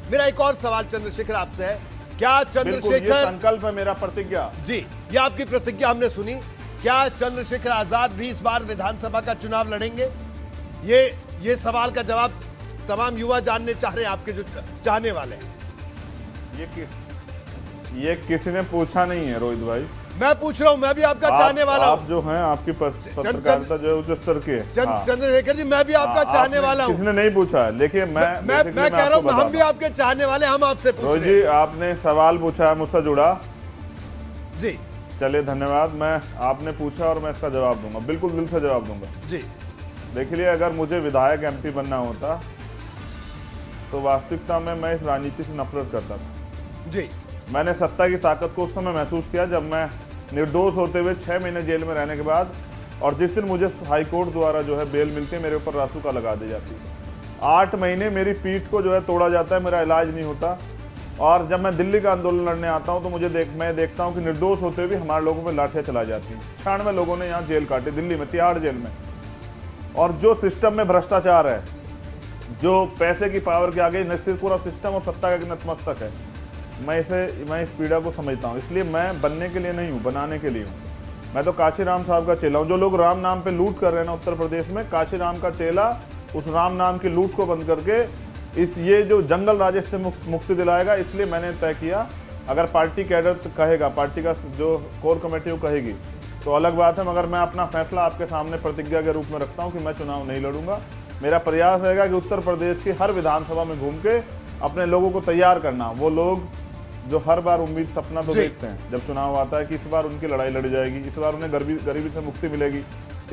मेरा एक और सवाल चंद्रशेखर आपसे है, क्या चंद्रशेखर, ये संकल्प है मेरा, प्रतिज्ञा जी, ये आपकी प्रतिज्ञा हमने सुनी, क्या चंद्रशेखर आजाद भी इस बार विधानसभा का चुनाव लड़ेंगे? ये सवाल का जवाब तमाम युवा जानने चाह रहे हैं, आपके जो चाहने वाले हैं। ये किसी ने पूछा नहीं है रोहित भाई, मैं पूछ रहा हूं, मैं भी आपका चाहने वाला हूं। आप जो हैं, आपकी पत्रकारिता जो है उच्च स्तर की है। चंद्रशेखर जी, मैं भी आपका चाहने वाला हूं। किसी ने नहीं पूछा है, लेकिन मैं कह रहा हूं, हम भी आपके चाहने वाले, हम आपसे पूछ रहे हैं। रोहित जी, आपने सवाल पूछा है मुझसे जुड़ा जी, चलिए धन्यवाद। मैं आपने पूछा और मैं इसका जवाब दूंगा, बिल्कुल दिल से जवाब दूंगा जी। देखिए, अगर मुझे विधायक एमपी बनना होता तो वास्तविकता में मैं इस राजनीति से नफरत करता था जी। मैंने सत्ता की ताकत को उस समय महसूस किया जब मैं निर्दोष होते हुए 6 महीने जेल में रहने के बाद, और जिस दिन मुझे हाई कोर्ट द्वारा जो है बेल मिलती है, मेरे ऊपर रासुका लगा दी जाती है। 8 महीने मेरी पीठ को जो है तोड़ा जाता है, मेरा इलाज नहीं होता। और जब मैं दिल्ली का आंदोलन लड़ने आता हूं तो मैं देखता हूं कि निर्दोष होते हुए हमारे लोगों पर लाठियां चलाई जाती हैं। 96 लोगों ने यहाँ जेल काटी, दिल्ली में, तिहाड़ जेल में। और जो सिस्टम में भ्रष्टाचार है, जो पैसे की पावर के आगे निश्चित पूरा सिस्टम और सत्ता का नतमस्तक है, मैं इस पीड़ा को समझता हूँ। इसलिए मैं बनने के लिए नहीं हूँ, बनाने के लिए हूँ। मैं तो काशीराम साहब का चेला हूँ। जो लोग राम नाम पे लूट कर रहे हैं ना उत्तर प्रदेश में, काशीराम का चेला उस राम नाम की लूट को बंद करके ये जो जंगल राज से मुक्ति दिलाएगा। इसलिए मैंने तय किया, अगर पार्टी कैडर कहेगा, पार्टी का जो कोर कमेटी वो कहेगी तो अलग बात है, मगर मैं अपना फैसला आपके सामने प्रतिज्ञा के रूप में रखता हूँ कि मैं चुनाव नहीं लड़ूंगा। मेरा प्रयास रहेगा कि उत्तर प्रदेश की हर विधानसभा में घूम के अपने लोगों को तैयार करना। वो लोग जो हर बार उम्मीद सपना तो देखते हैं जब चुनाव आता है कि इस बार उनकी लड़ाई लड़ी जाएगी, इस बार उन्हें गरीबी से मुक्ति मिलेगी,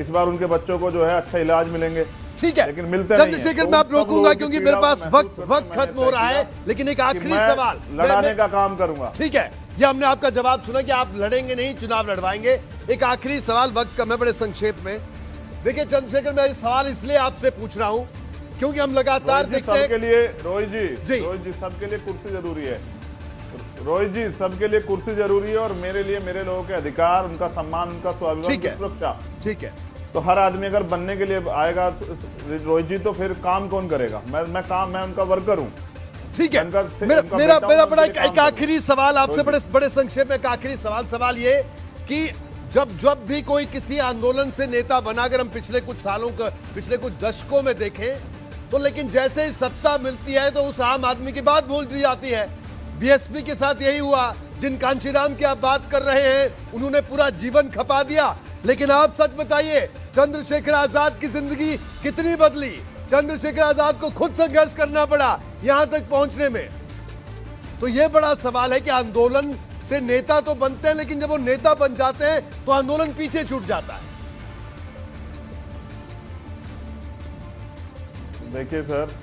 इस बार उनके बच्चों को जो है अच्छा इलाज मिलेंगे। ठीक है, लेकिन मिलते नहीं। चंद्रशेखर, मैं आप रोकूंगा क्योंकि मेरे पास वक्त खत्म हो रहा है, लेकिन एक आखिरी सवाल, लड़ाने का काम करूंगा। ठीक है, ये हमने आपका जवाब सुना कि आप लड़ेंगे नहीं, चुनाव लड़वाएंगे। एक आखिरी सवाल, वक्त कम है, बड़े संक्षेप में। देखिए चंद्रशेखर, मैं ये सवाल इसलिए आपसे पूछ रहा हूं क्योंकि हम लगातार देखते हैं सबके लिए, रोहित जी सबके लिए कुर्सी जरूरी है। रोहित जी, सबके लिए कुर्सी जरूरी है, और मेरे लिए मेरे लोगों के अधिकार, उनका सम्मान, उनका स्वाभिमान, सुरक्षा। ठीक है, तो हर आदमी अगर बनने के लिए आएगा रोहित जी, तो फिर काम कौन करेगा? मैं उनका वर्कर हूँ। ठीक है, मेरा बड़ा एक आखिरी सवाल आपसे, बड़े संक्षेप में एक आखिरी सवाल ये कि जब भी कोई किसी आंदोलन से नेता बना, अगर हम पिछले कुछ दशकों में देखें तो, लेकिन जैसे ही सत्ता मिलती है तो उस आम आदमी की बात भूल दी जाती है। बीएसपी के साथ यही हुआ। जिन कांशीराम की आप बात कर रहे हैं, उन्होंने पूरा जीवन खपा दिया। लेकिन आप सच बताइए, चंद्रशेखर आजाद की जिंदगी कितनी बदली? चंद्रशेखर आजाद को खुद संघर्ष करना पड़ा यहां तक पहुंचने में। तो यह बड़ा सवाल है कि आंदोलन से नेता तो बनते हैं, लेकिन जब वो नेता बन जाते हैं तो आंदोलन पीछे छूट जाता है। देखिए सर,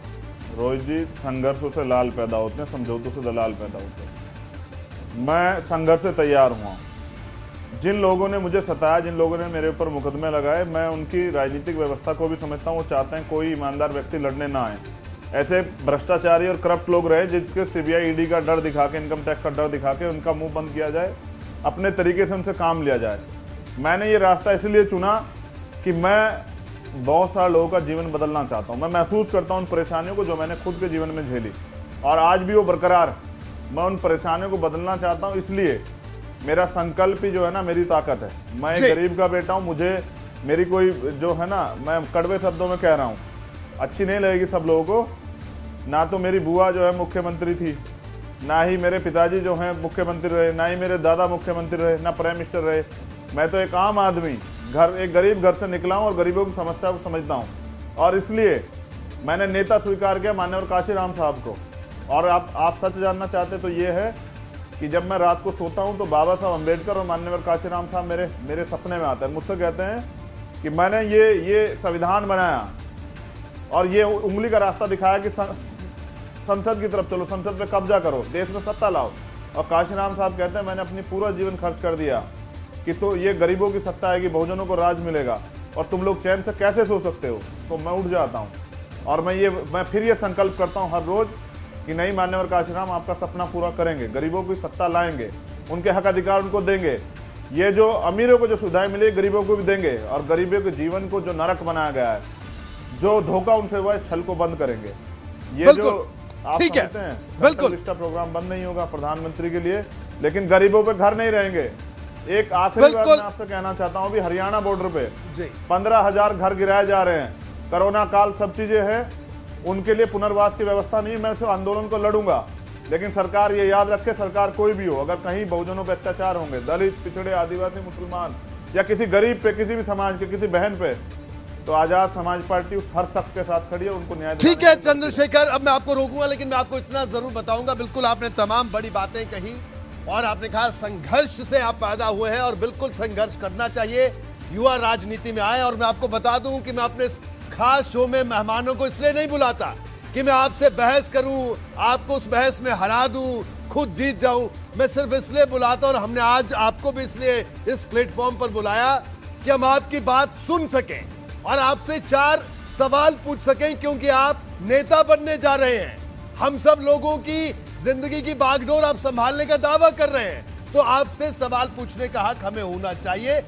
रोहित जी, संघर्षों से लाल पैदा होते हैं, समझौतों से दलाल पैदा होते हैं। मैं संघर्ष से तैयार हुआ। जिन लोगों ने मुझे सताया, जिन लोगों ने मेरे ऊपर मुकदमे लगाए, मैं उनकी राजनीतिक व्यवस्था को भी समझता हूँ। वो चाहते हैं कोई ईमानदार व्यक्ति लड़ने ना आए। ऐसे भ्रष्टाचारी और करप्ट लोग रहे जिसके सीबीआई ईडी का डर दिखा के, इनकम टैक्स का डर दिखा के उनका मुंह बंद किया जाए, अपने तरीके से उनसे काम लिया जाए। मैंने ये रास्ता इसलिए चुना कि मैं बहुत सारे लोगों का जीवन बदलना चाहता हूँ। मैं महसूस करता हूँ उन परेशानियों को जो मैंने खुद के जीवन में झेली, और आज भी वो बरकरार है। मैं उन परेशानियों को बदलना चाहता हूँ, इसलिए मेरा संकल्प ही जो है ना मेरी ताकत है। मैं एक गरीब का बेटा हूँ। मुझे मेरी कोई जो है ना, मैं कड़वे शब्दों में कह रहा हूँ, अच्छी नहीं लगेगी सब लोगों को। ना तो मेरी बुआ जो है मुख्यमंत्री थी, ना ही मेरे पिताजी जो हैं मुख्यमंत्री रहे, ना ही मेरे दादा मुख्यमंत्री रहे, ना प्राइम मिनिस्टर रहे। मैं तो एक आम आदमी, एक गरीब घर से निकला हूँ और गरीबों की समस्या को समझता हूँ। और इसलिए मैंने नेता स्वीकार किया माननीय काशीराम साहब को। और आप सच जानना चाहते तो ये है कि जब मैं रात को सोता हूँ तो बाबा साहब अम्बेडकर और माननीय काशीराम साहब मेरे सपने में आते हैं। मुझसे कहते हैं कि मैंने ये संविधान बनाया और ये उंगली का रास्ता दिखाया कि संसद की तरफ चलो, संसद पे कब्जा करो, देश में सत्ता लाओ। और काशीराम साहब कहते हैं मैंने अपनी पूरा जीवन खर्च कर दिया कि तो ये गरीबों की सत्ता आएगी, बहुजनों को राज मिलेगा और तुम लोग चैन से कैसे सो सकते हो। तो मैं उठ जाता हूँ और मैं फिर ये संकल्प करता हूँ हर रोज कि नहीं, मान्यवर काशीराम आपका सपना पूरा करेंगे, गरीबों की सत्ता लाएंगे, उनके हक अधिकार उनको देंगे, ये जो अमीरों को जो सुविधाएं मिली गरीबों को भी देंगे, और गरीबों के जीवन को जो नरक बनाया गया है, जो धोखा उनसे हुआ है, छल को बंद करेंगे। ये जो आप ठीक है, समझते हैं बिल्कुल। लिस्टा प्रोग्राम बंद नहीं होगा प्रधानमंत्री के लिए, लेकिन गरीबों पे घर नहीं रहेंगे। एक आखिरी बात बिल्कुल। मैं आपसे कहना चाहता हूं, अभी हरियाणा बॉर्डर पे जी 15,000 घर गिराए जा रहे हैं। कोरोना काल सब चीजें हैं, उनके लिए पुनर्वास की व्यवस्था नहीं। मैं सिर्फ आंदोलन को लड़ूंगा, लेकिन सरकार ये याद रखे, सरकार कोई भी हो, अगर कहीं बहुजनों पे अत्याचार होंगे, दलित, पिछड़े, आदिवासी, मुसलमान या किसी गरीब पे, किसी भी समाज के किसी बहन पे, तो आजाद समाज पार्टी उस हर शख्स के साथ खड़ी है, उनको न्याय ठीक दिलाने है की चंद्रशेखर, अब मैं आपको रोकूंगा, लेकिन मैं आपको इतना जरूर बताऊंगा, बिल्कुल आपने तमाम बड़ी बातें कही और आपने कहा संघर्ष से आप पैदा हुए हैं और बिल्कुल संघर्ष करना चाहिए, युवा राजनीति में आए। और मैं आपको बता दूं कि मैं अपने इस खास शो में मेहमानों को इसलिए नहीं बुलाता कि मैं आपसे बहस करूं, आपको उस बहस में हरा दूं, खुद जीत जाऊं। मैं सिर्फ इसलिए बुलाता, और हमने आज आपको भी इसलिए इस प्लेटफॉर्म पर बुलाया कि हम आपकी बात सुन सकें और आपसे 4 सवाल पूछ सकें, क्योंकि आप नेता बनने जा रहे हैं। हम सब लोगों की जिंदगी की बागडोर आप संभालने का दावा कर रहे हैं, तो आपसे सवाल पूछने का हक हमें होना चाहिए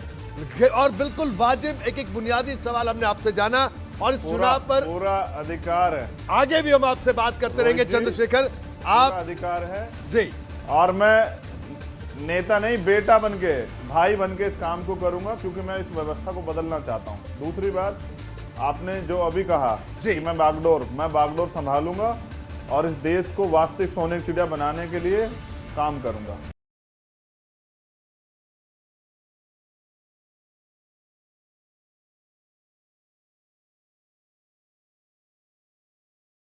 और बिल्कुल वाजिब। एक एक बुनियादी सवाल हमने आपसे जाना और इस चुनाव पर पूरा अधिकार है। आगे भी हम आपसे बात करते रहेंगे चंद्रशेखर, आप अधिकार है जी। और मैं नेता नहीं, बेटा बनके, भाई बनके इस काम को करूंगा, क्योंकि मैं इस व्यवस्था को बदलना चाहता हूं। दूसरी बात, आपने जो अभी कहा कि मैं बागडोर संभालूंगा और इस देश को वास्तविक सोने की चिड़िया बनाने के लिए काम करूंगा।